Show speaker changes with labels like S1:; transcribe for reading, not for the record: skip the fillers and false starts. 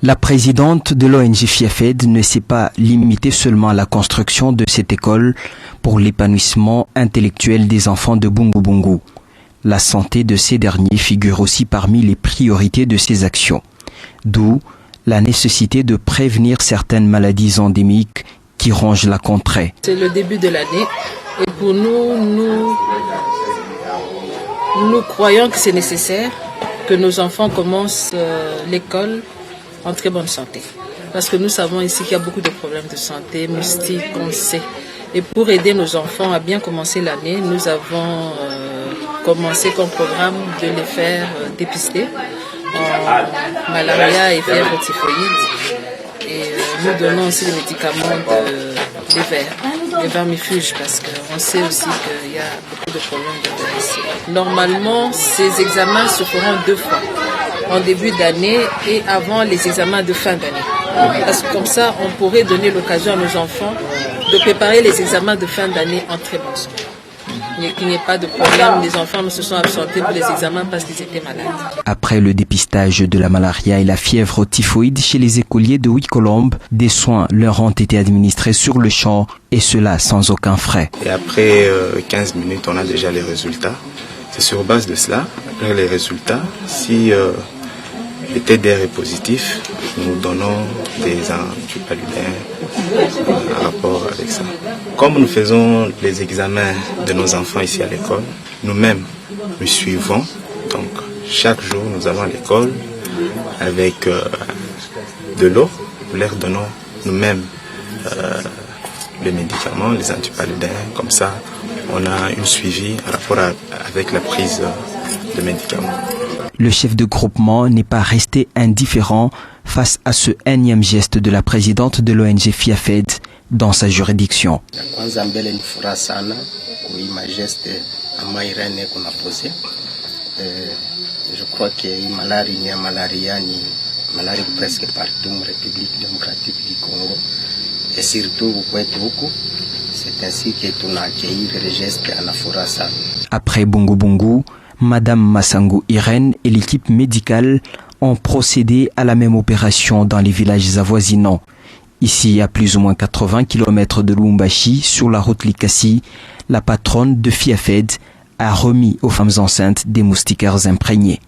S1: La présidente de l'ONG FIAFED ne s'est pas limitée seulement à la construction de cette école pour l'épanouissement intellectuel des enfants de Bungu Bungu. La santé de ces derniers figure aussi parmi les priorités de ses actions, d'où la nécessité de prévenir certaines maladies endémiques qui rongent la contrée.
S2: C'est le début de l'année et pour nous croyons que c'est nécessaire que nos enfants commencent l'école en très bonne santé. Parce que nous savons ici qu'il y a beaucoup de problèmes de santé, moustiques, on sait. Et pour aider nos enfants à bien commencer l'année, nous avons commencé comme programme de les faire dépister en malaria et fièvre typhoïde. Et nous donnons aussi des médicaments des vermifuges, parce qu'on sait aussi qu'il y a beaucoup de problèmes de verre ici. Normalement, ces examens se feront 2 fois, en début d'année et avant les examens de fin d'année. Parce que comme ça, on pourrait donner l'occasion à nos enfants de préparer les examens de fin d'année en très bonne santé. Qu'il n'y ait pas de problème, les enfants ne se sont absentés pour les examens parce qu'ils étaient malades.
S1: Après le dépistage de la malaria et la fièvre typhoïde chez les écoliers de Wikolombe, des soins leur ont été administrés sur le champ et cela sans aucun frais.
S3: Et après 15 minutes, on a déjà les résultats. C'est sur base de cela, après les résultats, si le TDR est positif, nous donnons des antipaludins en rapport avec ça. Comme nous faisons les examens de nos enfants ici à l'école, nous-mêmes nous suivons. Donc chaque jour nous allons à l'école avec de l'eau, nous leur donnons nous-mêmes les médicaments, les antipaludins. Comme ça, on a un suivi en rapport avec la prise de médicaments.
S1: Le chef de groupement n'est pas resté indifférent face à ce énième geste de la présidente de l'ONG FIAFED dans sa juridiction.
S4: Je crois que malaria presque partout en République démocratique du Congo et surtout au Kwetuku. C'est ainsi que tu as accueilli le geste à la Forasa.
S1: Après Bungu Bungu, Madame Massangu Irène et l'équipe médicale ont procédé à la même opération dans les villages avoisinants. Ici, à plus ou moins 80 km de Lubumbashi, sur la route Likasi, la patronne de FIAFED a remis aux femmes enceintes des moustiquaires imprégnés.